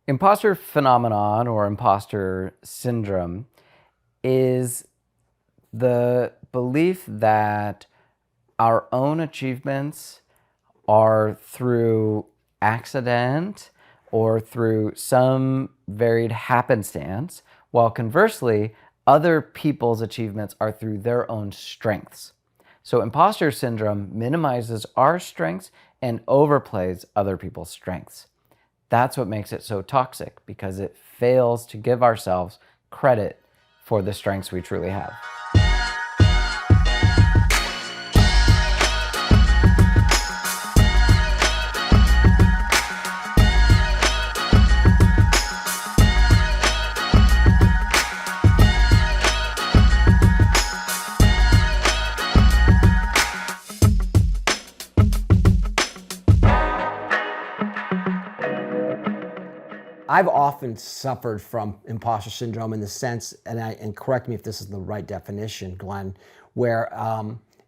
Imposter phenomenon or imposter syndrome is the belief that our own achievements are through accident or through some varied happenstance, while conversely, other people's achievements are through their own strengths. So imposter syndrome minimizes our strengths and overplays other people's strengths. That's what makes it so toxic, because it fails to give ourselves credit for the strengths we truly have. I've often suffered from imposter syndrome in the sense, and correct me if this is the right definition, Glenn, where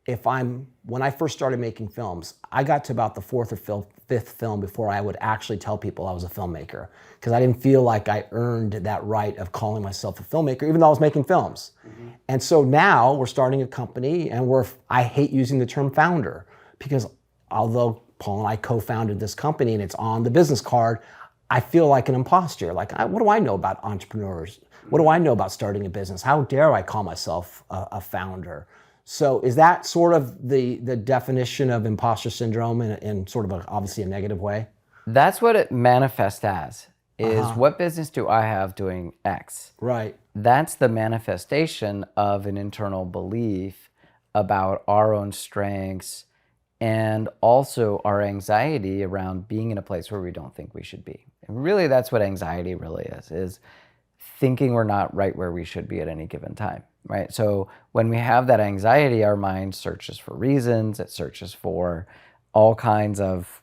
when I first started making films, I got to about the fourth or fifth film before I would actually tell people I was a filmmaker, because I didn't feel like I earned that right of calling myself a filmmaker, even though I was making films. Mm-hmm. And so now we're starting a company, and I hate using the term founder, because although Paul and I co-founded this company and it's on the business card, I feel like an imposter. Like, what do I know about entrepreneurs? What do I know about starting a business? How dare I call myself a founder? So is that sort of the definition of imposter syndrome in sort of obviously a negative way? That's what it manifests as, is what business do I have doing X? Right. That's the manifestation of an internal belief about our own strengths and also our anxiety around being in a place where we don't think we should be. And really, that's what anxiety really is thinking we're not right where we should be at any given time, right? So when we have that anxiety, our mind searches for reasons, it searches for all kinds of,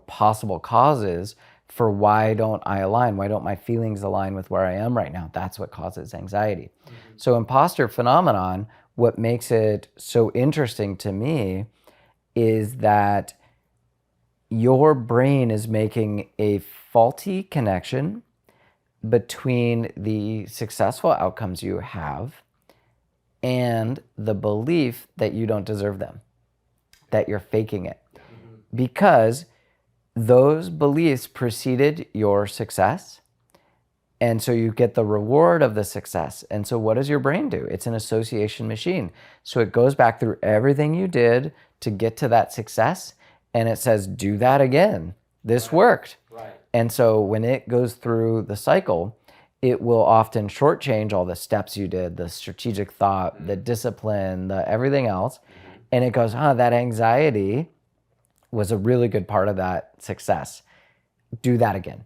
possible causes for why don't I align? Why don't my feelings align with where I am right now? That's what causes anxiety. Mm-hmm. So imposter phenomenon, what makes it so interesting to me is that your brain is making a faulty connection between the successful outcomes you have and the belief that you don't deserve them, that you're faking it. Mm-hmm. Because those beliefs preceded your success, and so you get the reward of the success. And so what does your brain do? It's an association machine. So it goes back through everything you did to get to that success, and it says, do that again. This worked. Right. And so when it goes through the cycle, it will often shortchange all the steps you did, the strategic thought, mm-hmm. the discipline, the everything else. Mm-hmm. And it goes, that anxiety was a really good part of that success. Do that again.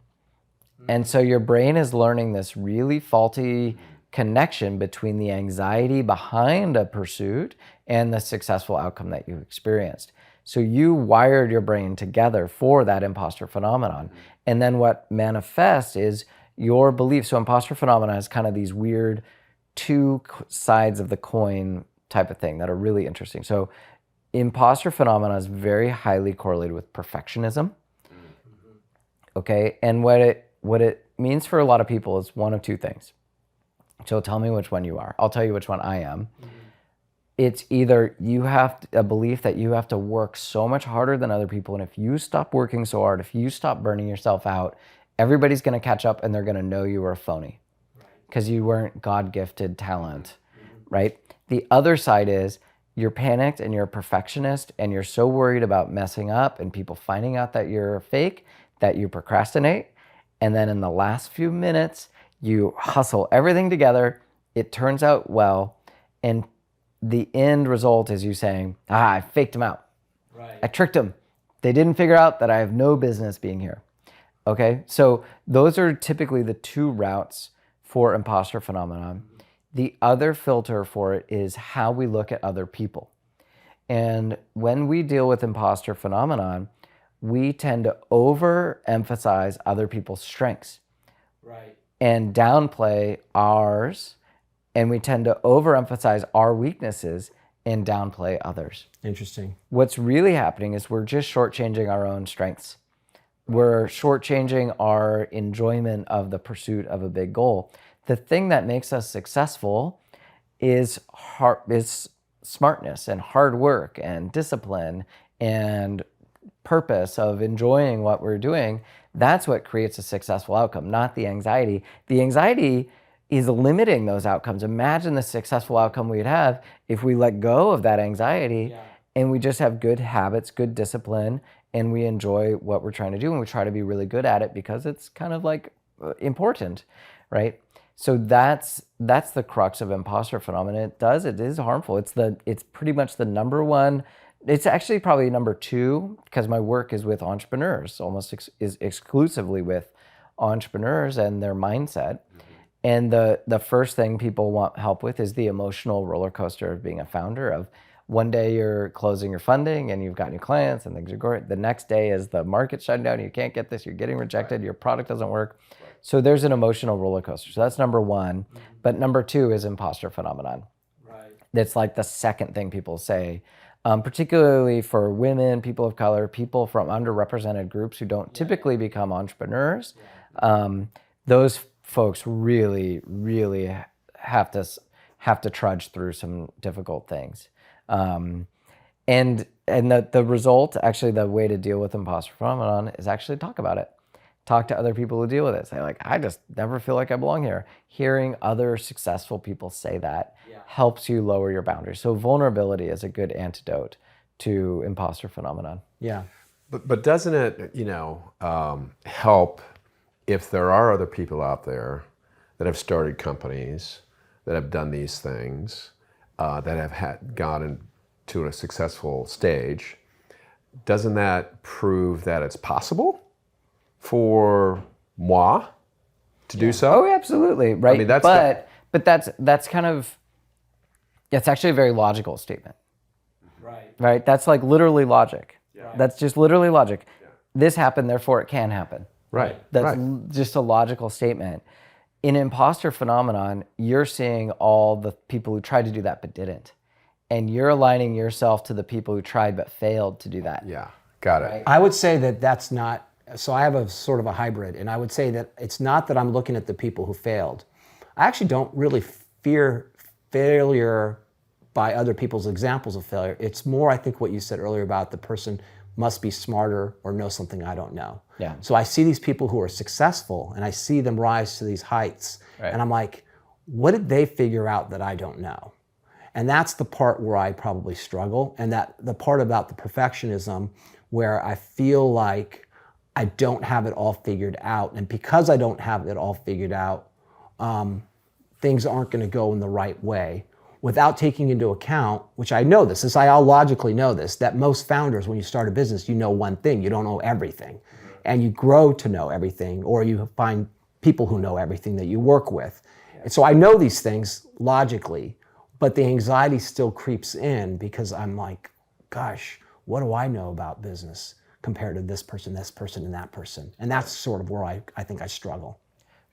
Mm-hmm. And so your brain is learning this really faulty connection between the anxiety behind a pursuit and the successful outcome that you experienced. So you wired your brain together for that imposter phenomenon. And then what manifests is your belief. So imposter phenomenon is kind of these weird two sides of the coin type of thing that are really interesting. So imposter phenomena is very highly correlated with perfectionism. Okay, and what it means for a lot of people is one of two things. So tell me which one you are. I'll tell you which one I am. Mm-hmm. It's either you have a belief that you have to work so much harder than other people, and if you stop working so hard, if you stop burning yourself out, everybody's going to catch up and they're going to know you were a phony because you weren't God-gifted talent, right? The other side is you're panicked and you're a perfectionist and you're so worried about messing up and people finding out that you're fake that you procrastinate, and then in the last few minutes, you hustle everything together, it turns out well, and the end result is you saying, I faked them out. Right. I tricked them. They didn't figure out that I have no business being here. Okay, so those are typically the two routes for imposter phenomenon. Mm-hmm. The other filter for it is how we look at other people. And when we deal with imposter phenomenon, we tend to overemphasize other people's strengths. Right. And downplay ours. And we tend to overemphasize our weaknesses and downplay others. Interesting. What's really happening is we're just shortchanging our own strengths. We're shortchanging our enjoyment of the pursuit of a big goal. The thing that makes us successful is smartness and hard work and discipline and purpose of enjoying what we're doing. That's what creates a successful outcome, not the anxiety. The anxiety is limiting those outcomes. Imagine the successful outcome we'd have if we let go of that anxiety and we just have good habits, good discipline, and we enjoy what we're trying to do and we try to be really good at it because it's kind of like important, right? So that's the crux of imposter phenomenon. It is harmful. It's pretty much the number one. It's actually probably number two because my work is with entrepreneurs, almost is exclusively with entrepreneurs and their mindset. And the first thing people want help with is the emotional roller coaster of being a founder. Of one day you're closing your funding and you've got new clients and things are going. The next day is the market's shutting down. You can't get this. You're getting rejected. Your product doesn't work. So there's an emotional roller coaster. So that's number one. But number two is imposter phenomenon. That's like the second thing people say, particularly for women, people of color, people from underrepresented groups who don't typically become entrepreneurs. Those folks really, really have to trudge through some difficult things. And the result, actually, the way to deal with imposter phenomenon is actually talk about it. Talk to other people who deal with it. Say like, I just never feel like I belong here. Hearing other successful people say that helps you lower your boundaries. So vulnerability is a good antidote to imposter phenomenon. Yeah. But doesn't it, help if there are other people out there that have started companies, that have done these things, that have gotten to a successful stage? Doesn't that prove that it's possible for moi to do so? Oh, absolutely, right. I mean, but that's kind of, it's actually a very logical statement. Right. That's like literally logic. That's just literally logic. This happened, therefore it can happen. Right. That's just a logical statement. In imposter phenomenon, you're seeing all the people who tried to do that but didn't. And you're aligning yourself to the people who tried but failed to do that. Yeah, got it. Right? I would say that that's not, so I have a sort of a hybrid, and I would say that it's not that I'm looking at the people who failed. I actually don't really fear failure by other people's examples of failure. It's more, I think, what you said earlier about the person must be smarter or know something I don't know. Yeah. So I see these people who are successful and I see them rise to these heights. Right. And I'm like, what did they figure out that I don't know? And that's the part where I probably struggle. And that the part about the perfectionism where I feel like I don't have it all figured out. And because I don't have it all figured out, things aren't going to go in the right way, without taking into account, which I know this, I logically know this, that most founders, when you start a business, you know one thing, you don't know everything. And you grow to know everything, or you find people who know everything that you work with. And so I know these things logically, but the anxiety still creeps in because I'm like, gosh, what do I know about business compared to this person, and that person? And that's sort of where I think I struggle.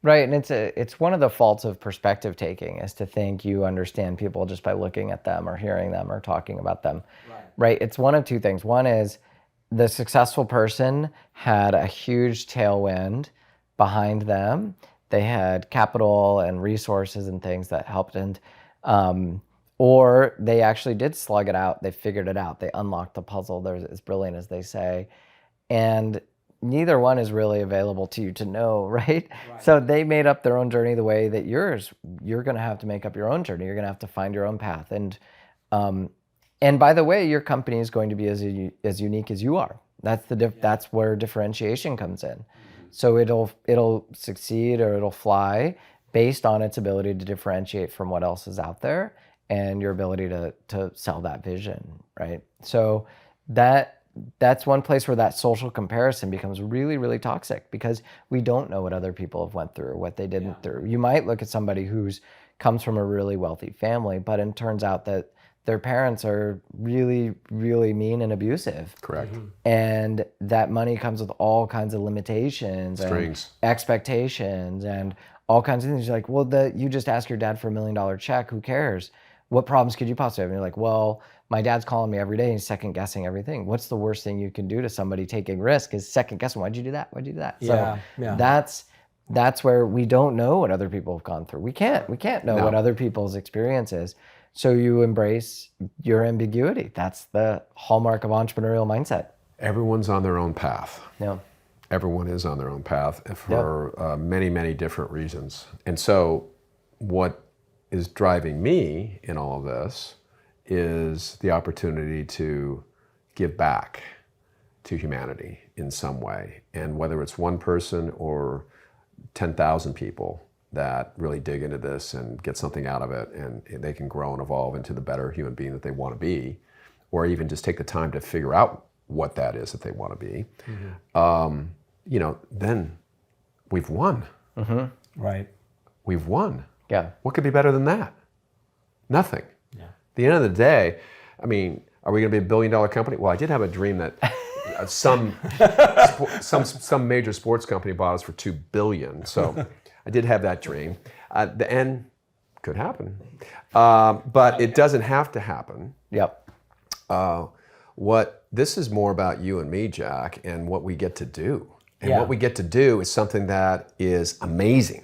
Right, and it's one of the faults of perspective taking is to think you understand people just by looking at them or hearing them or talking about them. Right? It's one of two things. One is the successful person had a huge tailwind behind them. They had capital and resources and things that helped, and or they actually did slug it out. They figured it out. They unlocked the puzzle. They're as brilliant as they say, and neither one is really available to you to know, right? So they made up their own journey the way that you're going to have to make up your own journey. You're going to have to find your own path. And by the way, your company is going to be as unique as you are. That's where differentiation comes in. So it'll succeed or it'll fly based on its ability to differentiate from what else is out there and your ability to sell that vision, right? So that's one place where that social comparison becomes really, really toxic because we don't know what other people have went through, what they didn't through. You might look at somebody who's comes from a really wealthy family, but it turns out that their parents are really, really mean and abusive. Correct. And that money comes with all kinds of limitations, strings, and expectations, and all kinds of things. You're like, well, you just ask your dad for $1 million check. Who cares? What problems could you possibly have? And you're like, well, My dad's calling me every day and he's second guessing everything. What's the worst thing you can do to somebody taking risk is second guessing. Why'd you do that? Why'd you do that? Yeah, So that's where we don't know what other people have gone through. We can't know what other people's experience is. So you embrace your ambiguity. That's the hallmark of entrepreneurial mindset. Everyone's on their own path. Yeah. Everyone is on their own path for many, many different reasons. And so what is driving me in all of this is the opportunity to give back to humanity in some way. And whether it's one person or 10,000 people that really dig into this and get something out of it, and they can grow and evolve into the better human being that they want to be, or even just take the time to figure out what that is that they want to be, then we've won. Right. We've won. Yeah. What could be better than that? Nothing. Yeah. At the end of the day, I mean, are we going to be a billion-dollar company? Well, I did have a dream that some major sports company bought us for $2 billion. So I did have that dream. The end could happen, but it doesn't have to happen. Yep. What this is more about you and me, Jack, and what we get to do. And Yeah. what we get to do is something that is amazing.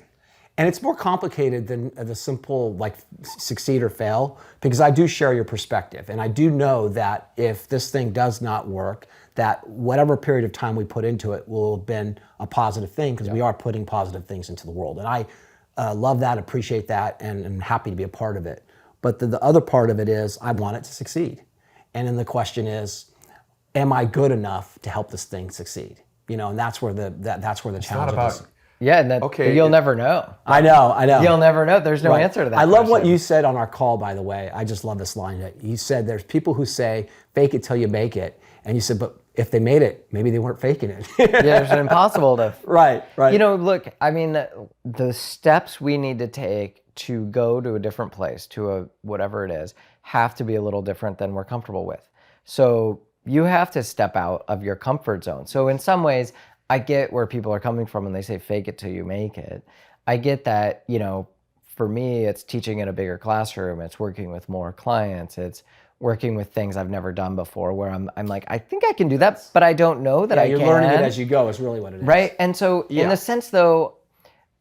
And it's more complicated than the simple like succeed or fail, because I do share your perspective. And I do know that if this thing does not work, that whatever period of time we put into it will have been a positive thing, because we are putting positive things into the world. And I love that, appreciate that, and I'm happy to be a part of it. But the other part of it is I want it to succeed. And then the question is, am I good enough to help this thing succeed? And that's where the challenge is. Yeah, and you'll never know. I know. You'll never know. There's no answer to that. I love what question. you said on our call, by the way. I just love this line. That you said there's people who say, fake it till you make it. And you said, but if they made it, maybe they weren't faking it. Yeah, it's impossible to. Right. Look, I mean, the steps we need to take to go to a different place, to a whatever it is, have to be a little different than we're comfortable with. So you have to step out of your comfort zone. So in some ways, I get where people are coming from when they say fake it till you make it. I get that, for me, it's teaching in a bigger classroom. It's working with more clients. It's working with things I've never done before, where I'm like, I think I can do that, but I don't know that I can. You're learning it as you go is really what it is. Right. And so in a sense though,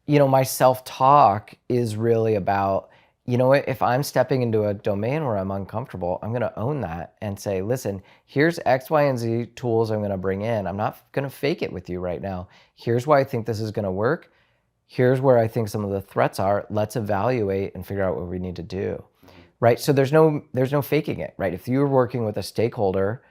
my self-talk is really about, if I'm stepping into a domain where I'm uncomfortable, I'm going to own that and say, listen, here's X, Y, and Z tools I'm going to bring in. I'm not going to fake it with you right now. Here's why I think this is going to work. Here's where I think some of the threats are. Let's evaluate and figure out what we need to do. Right? So there's no faking it, right? If you're working with a stakeholder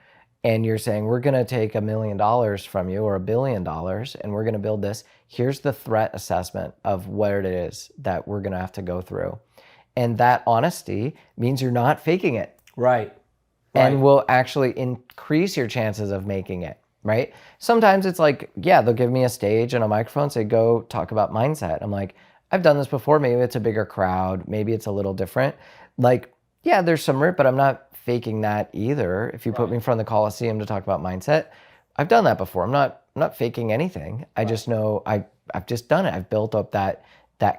and you're saying, we're going to take $1 million from you or $1 billion and we're going to build this, here's the threat assessment of what it is that we're going to have to go through. And that honesty means you're not faking it. Right. And will actually increase your chances of making it, right? Sometimes it's like, they'll give me a stage and a microphone, say, go talk about mindset. I'm like, I've done this before. Maybe it's a bigger crowd. Maybe it's a little different. Like, there's some root, but I'm not faking that either. If you put me in front of the Coliseum to talk about mindset, I've done that before. I'm not faking anything. I just know I've just done it. I've built up that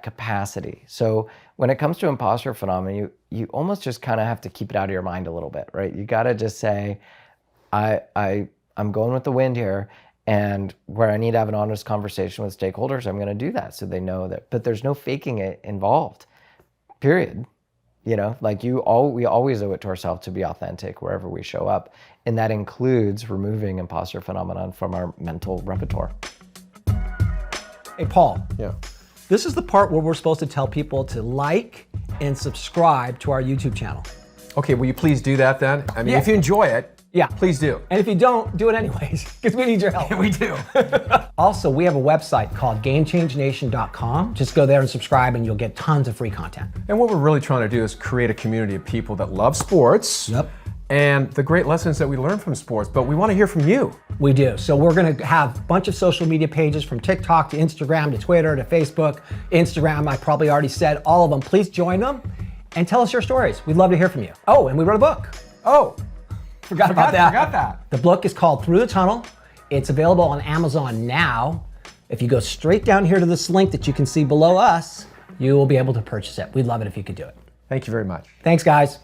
capacity. So when it comes to imposter phenomenon, you almost just kind of have to keep it out of your mind a little bit, right? You got to just say, I'm going with the wind here, and where I need to have an honest conversation with stakeholders, I'm going to do that so they know that. But there's no faking it involved, period. We always owe it to ourselves to be authentic wherever we show up. And that includes removing imposter phenomenon from our mental repertoire. Hey, Paul. Yeah. This is the part where we're supposed to tell people to like and subscribe to our YouTube channel. Okay, will you please do that then? I mean, if you enjoy it, please do. And if you don't, do it anyways, because we need your help. We do. Also, we have a website called GameChangeNation.com. Just go there and subscribe and you'll get tons of free content. And what we're really trying to do is create a community of people that love sports. Yep. And the great lessons that we learn from sports, but we want to hear from you. We do. So we're going to have a bunch of social media pages, from TikTok to Instagram to Twitter to Facebook. Instagram, I probably already said all of them. Please join them and tell us your stories. We'd love to hear from you. Oh, and we wrote a book. Oh, Forgot about that. Forgot that. The book is called Through the Tunnel. It's available on Amazon now. If you go straight down here to this link that you can see below us, you will be able to purchase it. We'd love it if you could do it. Thank you very much. Thanks, guys.